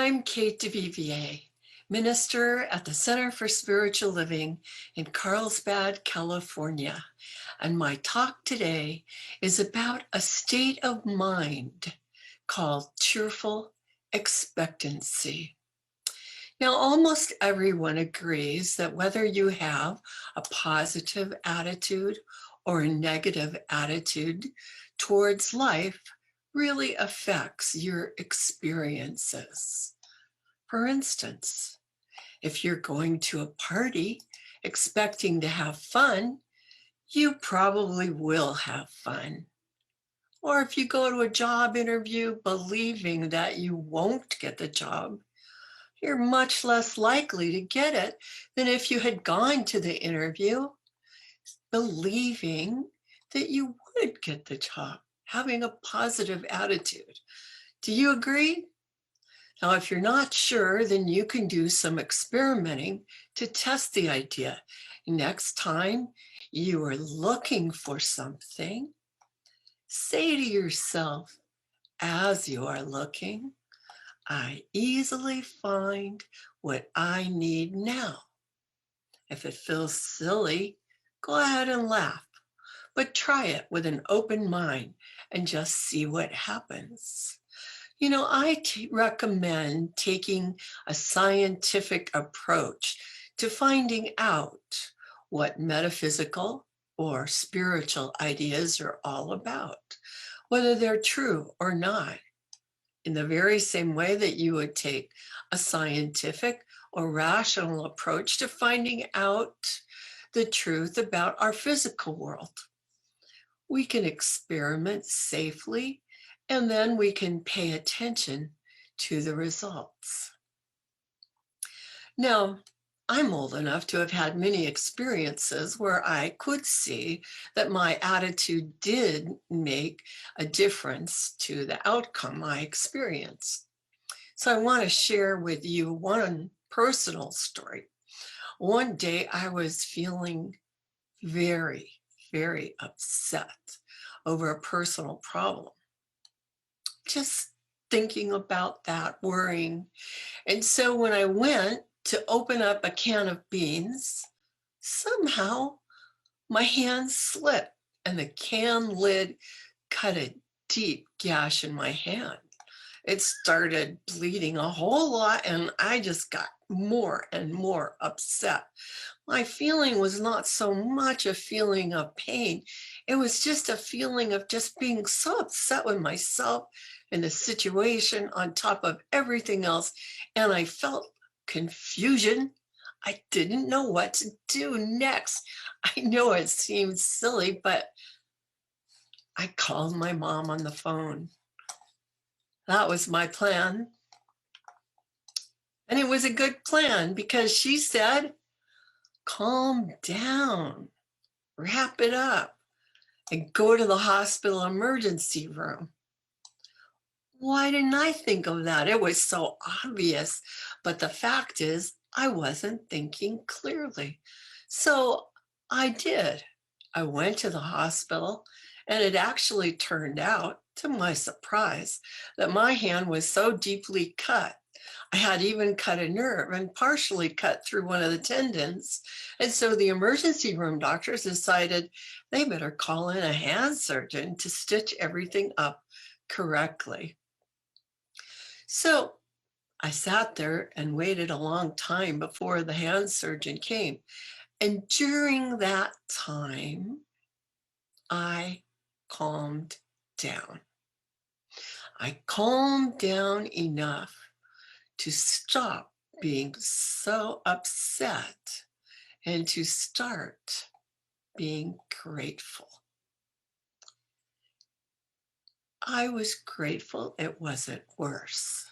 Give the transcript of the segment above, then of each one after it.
I'm Kate DuVivier, minister at the Center for Spiritual Living in Carlsbad, California. And my talk today is about a state of mind called cheerful expectancy. Now, almost everyone agrees that whether you have a positive attitude or a negative attitude towards life really affects your experiences. For instance, if you're going to a party expecting to have fun, you probably will have fun. Or if you go to a job interview believing that you won't get the job, you're much less likely to get it than if you had gone to the interview believing that you would get the job, having a positive attitude. Do you agree? Now, if you're not sure, then you can do some experimenting to test the idea. Next time you are looking for something, say to yourself as you are looking, I easily find what I need now. If it feels silly, go ahead and laugh, but try it with an open mind and just see what happens. I recommend taking a scientific approach to finding out what metaphysical or spiritual ideas are all about, whether they're true or not, in the very same way that you would take a scientific or rational approach to finding out the truth about our physical world. We can experiment safely, and then we can pay attention to the results. Now, I'm old enough to have had many experiences where I could see that my attitude did make a difference to the outcome I experienced. So I want to share with you one personal story. One day I was feeling very, very upset over a personal problem. Just thinking about that, worrying. And so when I went to open up a can of beans, somehow my hand slipped and the can lid cut a deep gash in my hand. It started bleeding a whole lot, and I just got more and more upset. My feeling was not so much a feeling of pain. It was just a feeling of just being so upset with myself and the situation on top of everything else. And I felt confusion. I didn't know what to do next. I know it seems silly, but I called my mom on the phone. That was my plan. And it was a good plan because she said, calm down, wrap it up, and go to the hospital emergency room. Why didn't I think of that? It was so obvious. But the fact is, I wasn't thinking clearly. So I did. I went to the hospital, and it actually turned out, to my surprise, that my hand was so deeply cut. I had even cut a nerve and partially cut through one of the tendons. And so the emergency room doctors decided they better call in a hand surgeon to stitch everything up correctly. So I sat there and waited a long time before the hand surgeon came. And during that time, I calmed down. I calmed down enough to stop being so upset and to start being grateful. I was grateful it wasn't worse.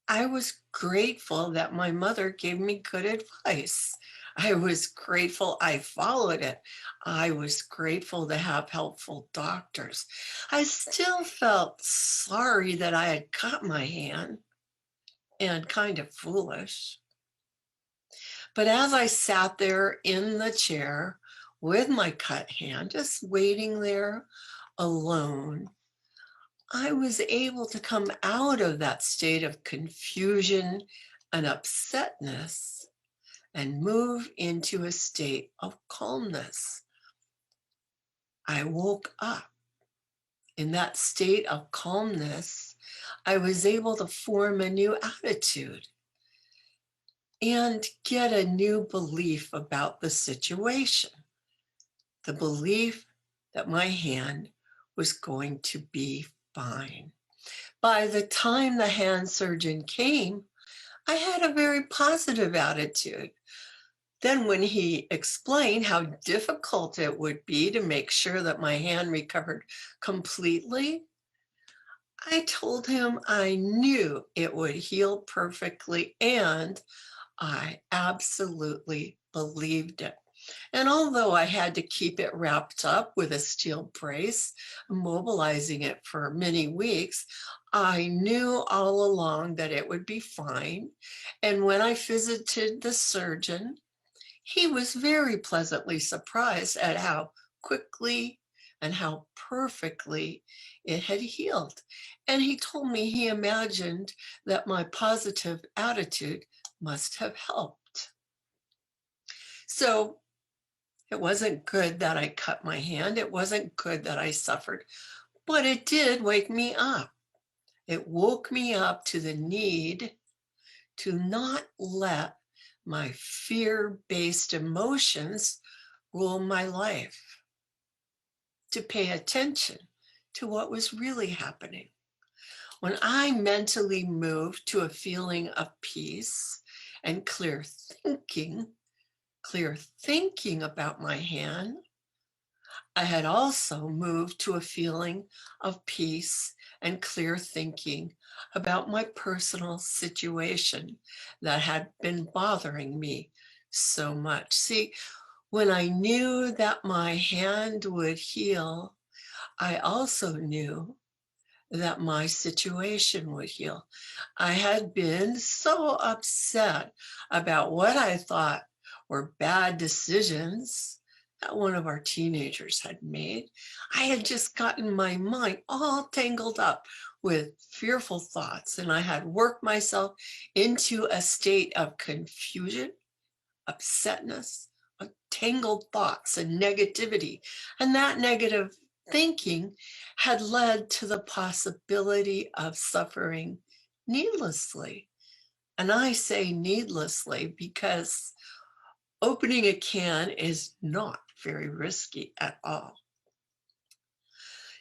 I was grateful that my mother gave me good advice. I was grateful I followed it. I was grateful to have helpful doctors. I still felt sorry that I had cut my hand and kind of foolish. But as I sat there in the chair with my cut hand, just waiting there alone, I was able to come out of that state of confusion and upsetness and move into a state of calmness. I woke up in that state of calmness. I was able to form a new attitude and get a new belief about the situation. The belief that my hand was going to be fine. By the time the hand surgeon came, I had a very positive attitude. Then, when he explained how difficult it would be to make sure that my hand recovered completely, I told him I knew it would heal perfectly, and I absolutely believed it. And although I had to keep it wrapped up with a steel brace, immobilizing it for many weeks, I knew all along that it would be fine. And when I visited the surgeon, he was very pleasantly surprised at how quickly and how perfectly it had healed. And he told me he imagined that my positive attitude must have helped. So it wasn't good that I cut my hand. It wasn't good that I suffered, but it did wake me up. It woke me up to the need to not let my fear-based emotions rule my life, to pay attention to what was really happening. When I mentally moved to a feeling of peace and clear thinking about my hand, I had also moved to a feeling of peace and clear thinking about my personal situation that had been bothering me so much. See, when I knew that my hand would heal, I also knew that my situation would heal. I had been so upset about what I thought were bad decisions that one of our teenagers had made. I had just gotten my mind all tangled up with fearful thoughts, and I had worked myself into a state of confusion, upsetness, tangled thoughts, and negativity. And that negative thinking had led to the possibility of suffering needlessly. And I say needlessly because opening a can is not very risky at all.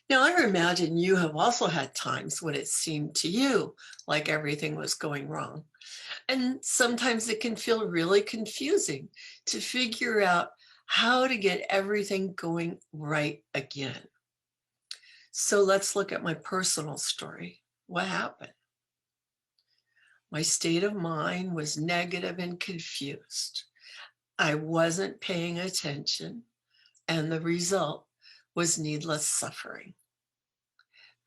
Now, I imagine you have also had times when it seemed to you like everything was going wrong. And sometimes it can feel really confusing to figure out how to get everything going right again. So let's look at my personal story. What happened? My state of mind was negative and confused. I wasn't paying attention, and the result was needless suffering.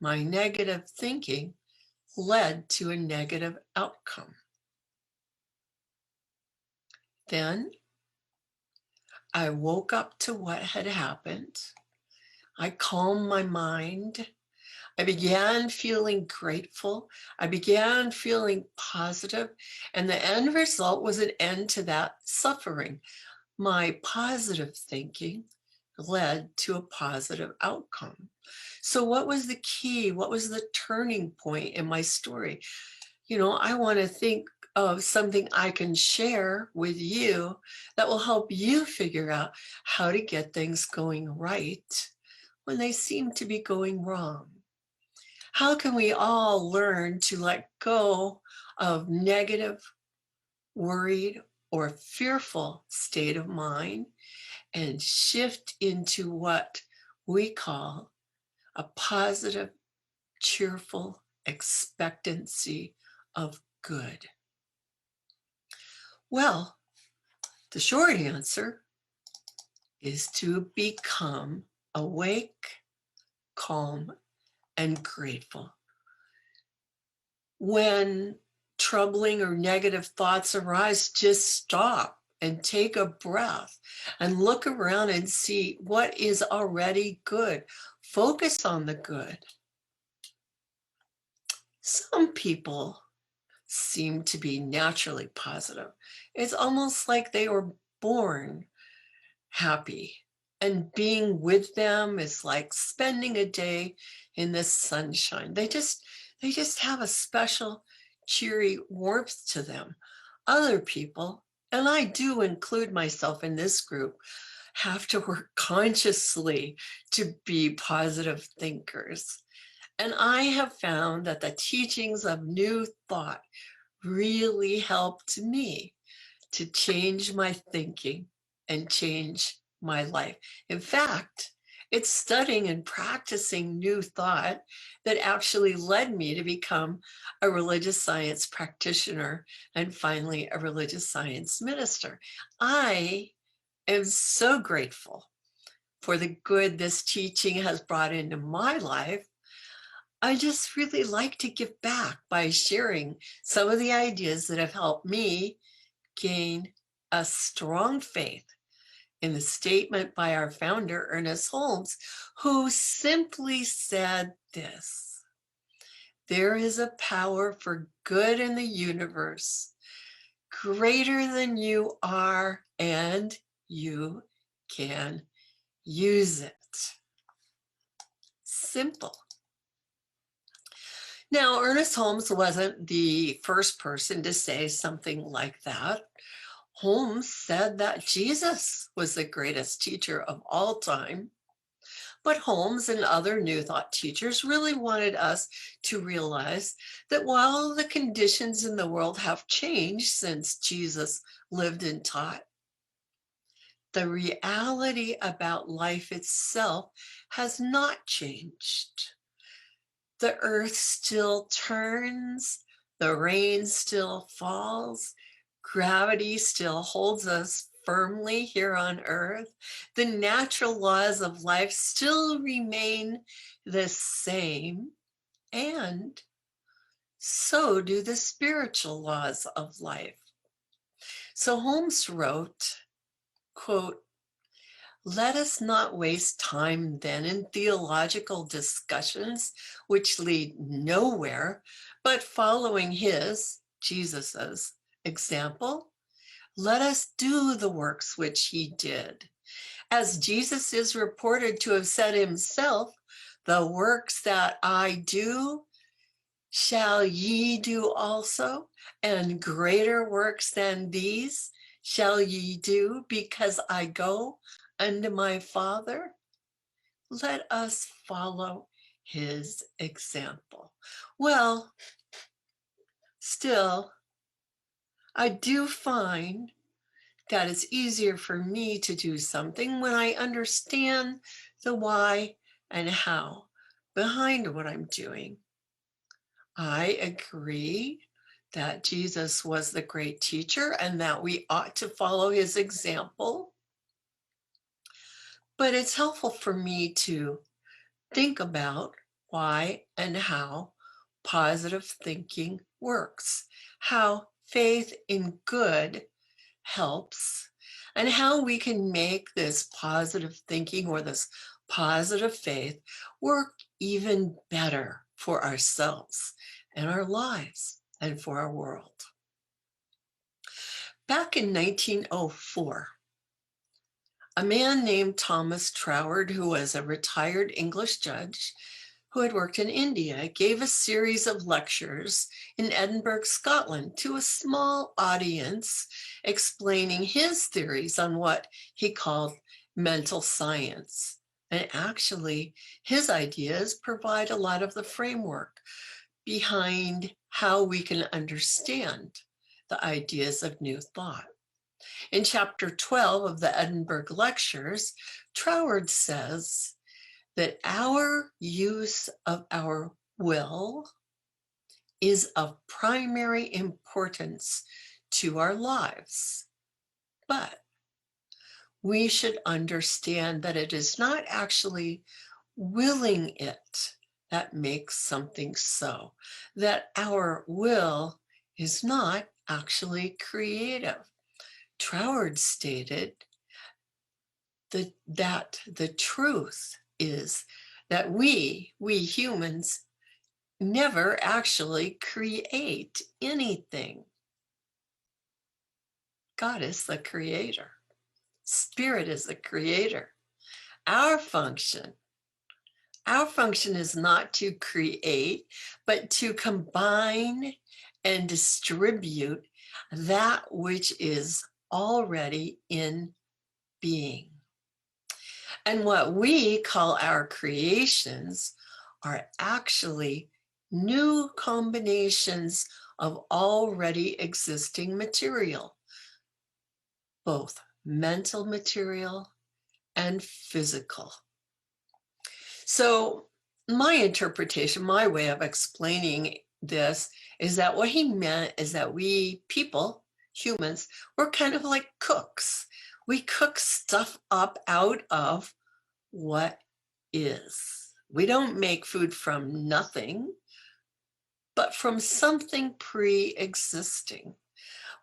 My negative thinking led to a negative outcome. Then I woke up to what had happened. I calmed my mind. I began feeling grateful. I began feeling positive, and the end result was an end to that suffering. My positive thinking led to a positive outcome. So, what was the key? What was the turning point in my story? I want to think of something I can share with you that will help you figure out how to get things going right when they seem to be going wrong. How can we all learn to let go of negative, worried, or fearful state of mind and shift into what we call a positive, cheerful expectancy of good? Well, the short answer is to become awake, calm, and grateful. When troubling or negative thoughts arise, just stop and take a breath and look around and see what is already good. Focus on the good. Some people seem to be naturally positive. It's almost like they were born happy. And being with them is like spending a day in the sunshine. They just have a special cheery warmth to them. Other people, and I do include myself in this group, have to work consciously to be positive thinkers. And I have found that the teachings of New Thought really helped me to change my thinking and change my life. In fact, it's studying and practicing New Thought that actually led me to become a religious science practitioner and finally a religious science minister. I am so grateful for the good this teaching has brought into my life. I just really like to give back by sharing some of the ideas that have helped me gain a strong faith in the statement by our founder, Ernest Holmes, who simply said this: "There is a power for good in the universe greater than you are, and you can use it." Simple. Now, Ernest Holmes wasn't the first person to say something like that. Holmes said that Jesus was the greatest teacher of all time. But Holmes and other New Thought teachers really wanted us to realize that while the conditions in the world have changed since Jesus lived and taught, the reality about life itself has not changed. The earth still turns, the rain still falls, gravity still holds us firmly here on earth. The natural laws of life still remain the same, and so do the spiritual laws of life. So Holmes wrote, quote, "Let us not waste time then in theological discussions which lead nowhere, but following his, Jesus's, example, let us do the works which he did. As Jesus is reported to have said himself, the works that I do shall ye do also, and greater works than these shall ye do, because I go unto my Father." Let us follow his example. Well, still, I do find that it's easier for me to do something when I understand the why and how behind what I'm doing. I agree that Jesus was the great teacher and that we ought to follow his example. But it's helpful for me to think about why and how positive thinking works, how faith in good helps, and how we can make this positive thinking or this positive faith work even better for ourselves and our lives and for our world. Back in 1904, a man named Thomas Troward, who was a retired English judge who had worked in India, gave a series of lectures in Edinburgh, Scotland, to a small audience, explaining his theories on what he called mental science. And actually, his ideas provide a lot of the framework behind how we can understand the ideas of New Thought. In chapter 12 of the Edinburgh Lectures, Troward says that our use of our will is of primary importance to our lives. But we should understand that it is not actually willing it that makes something so, that our will is not actually creative. Troward stated that the truth is that we humans never actually create anything. God is the creator. Spirit is the creator. Our function, our function is not to create, but to combine and distribute that which is already in being. And what we call our creations are actually new combinations of already existing material, both mental material and physical. So my interpretation, my way of explaining this is that what he meant is that we people, humans, we're kind of like cooks. We cook stuff up out of what is. We don't make food from nothing, but from something pre-existing.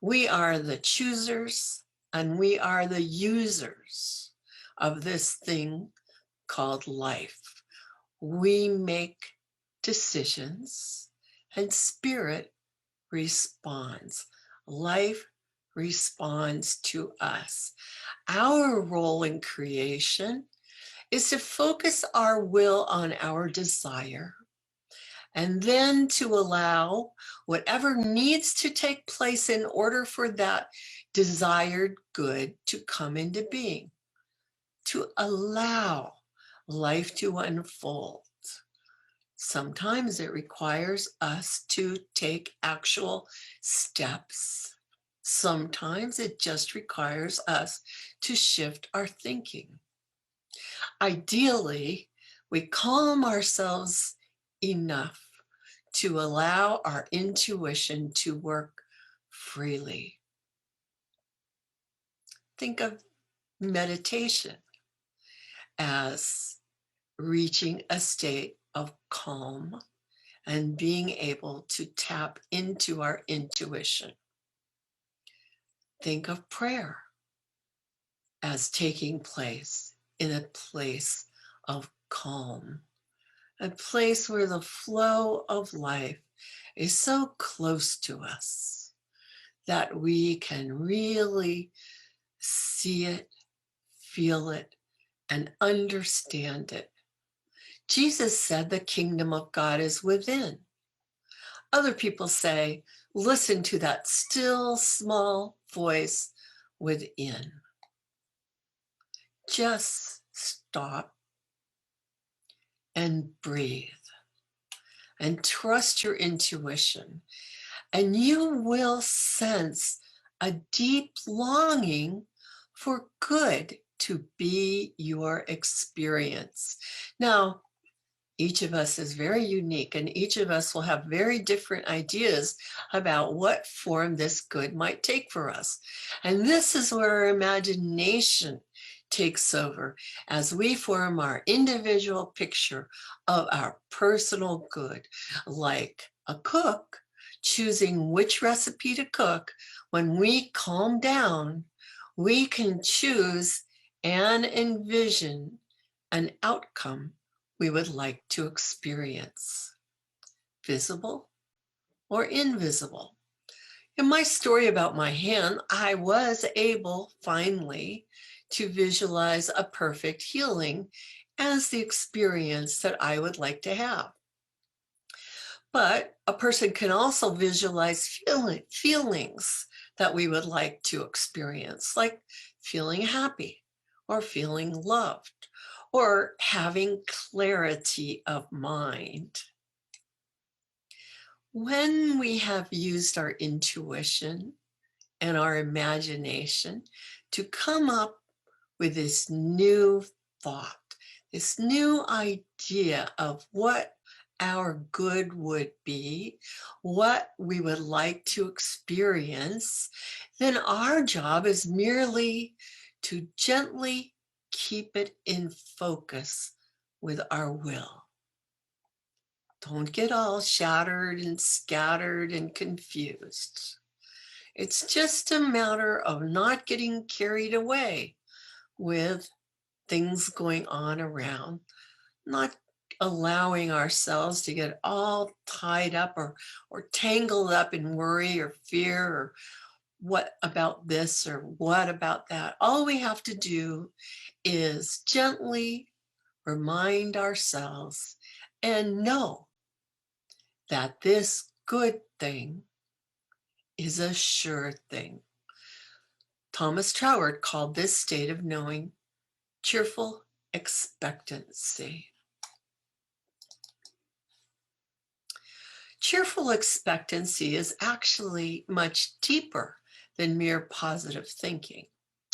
We are the choosers and we are the users of this thing called life. We make decisions and spirit responds. Life responds to us. Our role in creation is to focus our will on our desire and then to allow whatever needs to take place in order for that desired good to come into being, to allow life to unfold. Sometimes it requires us to take actual steps. Sometimes it just requires us to shift our thinking. Ideally, we calm ourselves enough to allow our intuition to work freely. Think of meditation as reaching a state of calm and being able to tap into our intuition. Think of prayer as taking place in a place of calm, a place where the flow of life is so close to us that we can really see it, feel it, and understand it. Jesus said the kingdom of God is within. Other people say, listen to that still small voice within. Just stop and breathe and trust your intuition, and you will sense a deep longing for good to be your experience. Now, each of us is very unique, and each of us will have very different ideas about what form this good might take for us. And this is where our imagination takes over as we form our individual picture of our personal good, like a cook choosing which recipe to cook. When we calm down, we can choose and envision an outcome we would like to experience, visible or invisible. In my story about my hand, I was able finally to visualize a perfect healing as the experience that I would like to have. But a person can also visualize feelings that we would like to experience, like feeling happy or feeling loved or having clarity of mind. When we have used our intuition and our imagination to come up with this new thought, this new idea of what our good would be, what we would like to experience, then our job is merely to gently keep it in focus with our will. Don't get all shattered and scattered and confused. It's just a matter of not getting carried away with things going on around, not allowing ourselves to get all tied up or tangled up in worry or fear or what about this or what about that. All we have to do is gently remind ourselves and know that this good thing is a sure thing. Thomas Troward called this state of knowing cheerful expectancy. Cheerful expectancy is actually much deeper than mere positive thinking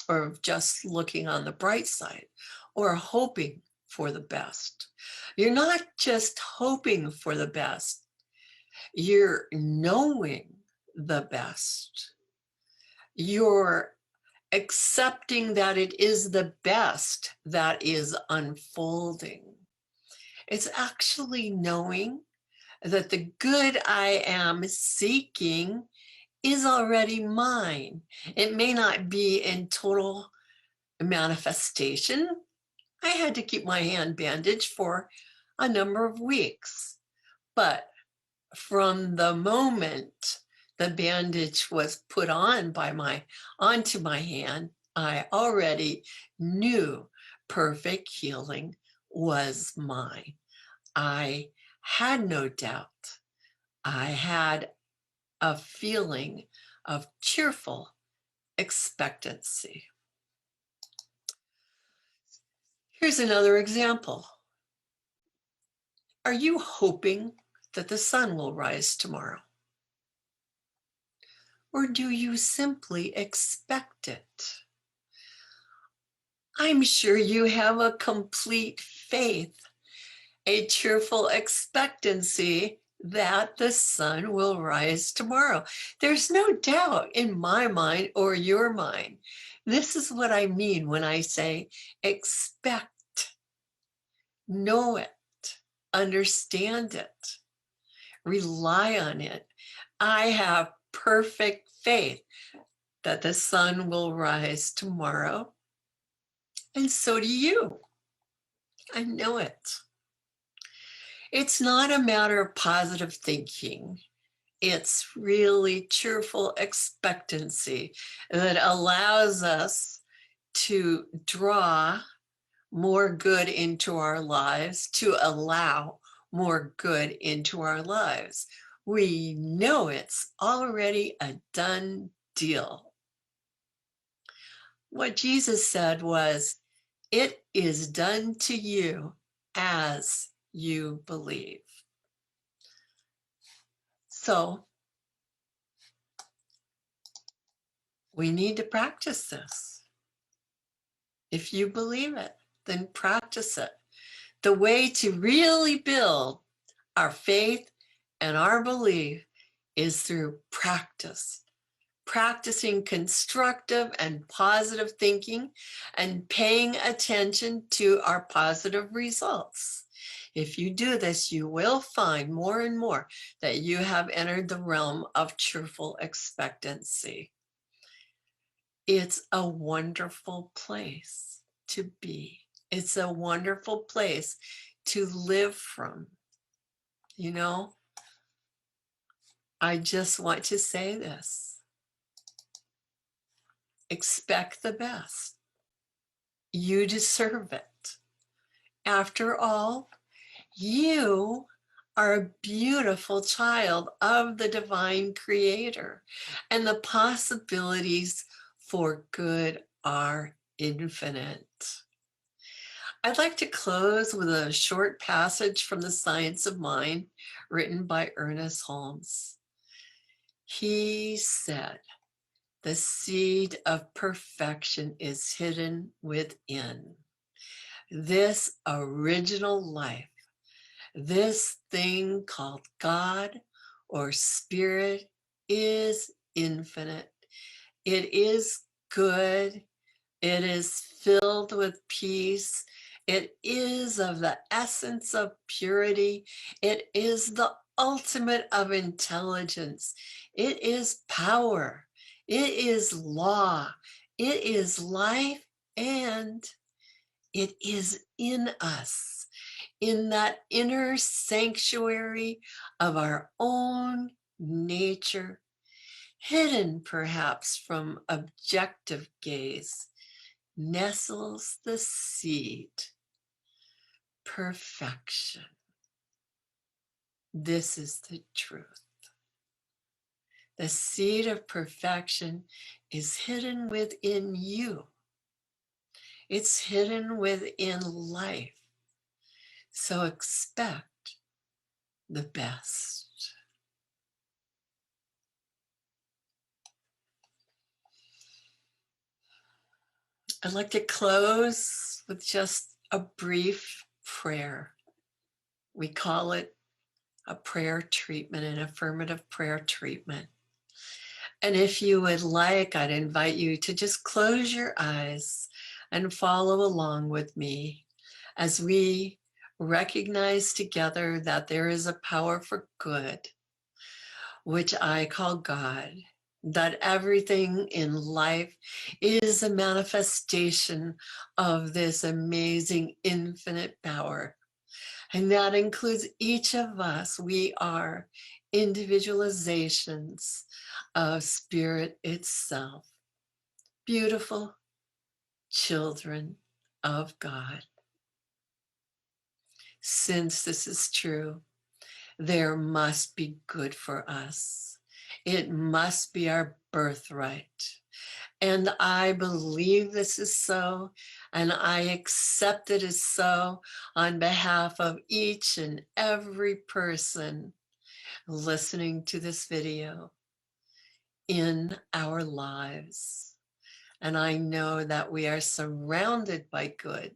or just looking on the bright side or hoping for the best. You're not just hoping for the best, you're knowing the best. You're accepting that it is the best that is unfolding. It's actually knowing that the good I am seeking is already mine. It may not be in total manifestation. I had to keep my hand bandaged for a number of weeks, but from the moment the bandage was put on onto my hand, I already knew perfect healing was mine. I had no doubt. I had a feeling of cheerful expectancy. Here's another example. Are you hoping that the sun will rise tomorrow? Or do you simply expect it? I'm sure you have a complete faith, a cheerful expectancy that the sun will rise tomorrow. There's no doubt in my mind or your mind. This is what I mean when I say expect. Know it, understand it, rely on it. I have perfect faith that the sun will rise tomorrow, and so do you. I know it. It's not a matter of positive thinking. It's really cheerful expectancy that allows us to draw more good into our lives, to allow more good into our lives. We know it's already a done deal. What Jesus said was, "It is done to you as you believe." So we need to practice this. If you believe it, then practice it. The way to really build our faith and our belief is through practice. Practicing constructive and positive thinking and paying attention to our positive results. If you do this, you will find more and more that you have entered the realm of cheerful expectancy. It's a wonderful place to be. It's a wonderful place to live from. You know, I just want to say this. Expect the best. You deserve it. After all, you are a beautiful child of the divine creator, and the possibilities for good are infinite. I'd like to close with a short passage from The Science of Mind, written by Ernest Holmes. He said, "The seed of perfection is hidden within. This original life, this thing called God or Spirit, is infinite. It is good. It is filled with peace. It is of the essence of purity. It is the ultimate of intelligence. It is power. It is law. It is life, and it is in us. in that inner sanctuary of our own nature, hidden perhaps from objective gaze, nestles the seed, perfection. This is the truth. The seed of perfection is hidden within you. It's hidden within life. So expect the best. I'd like to close with just a brief prayer. We call it a prayer treatment, an affirmative prayer treatment. And if you would like, I'd invite you to just close your eyes and follow along with me as we recognize together that there is a power for good, which I call God, that everything in life is a manifestation of this amazing infinite power. And that includes each of us. We are individualizations of spirit itself, beautiful children of God. Since this is true, there must be good for us. It must be our birthright. And I believe this is so, and I accept it as so on behalf of each and every person listening to this video in our lives. And I know that we are surrounded by good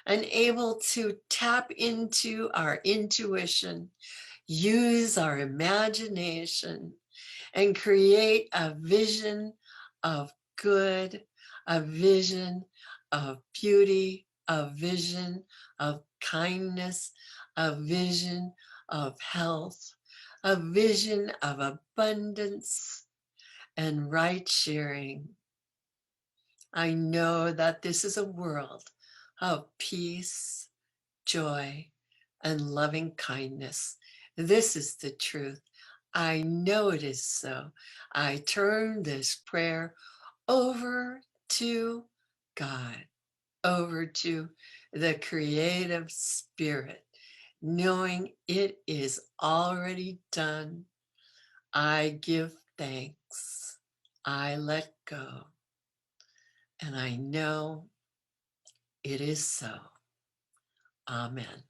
and able to tap into our intuition, use our imagination, and create a vision of good, a vision of beauty, a vision of kindness, a vision of health, a vision of abundance and right sharing. I know that this is a world of peace, joy, and loving kindness. This is the truth. I know it is so. I turn this prayer over to God, over to the creative spirit, knowing it is already done. I give thanks. I let go. And I know it is so. Amen.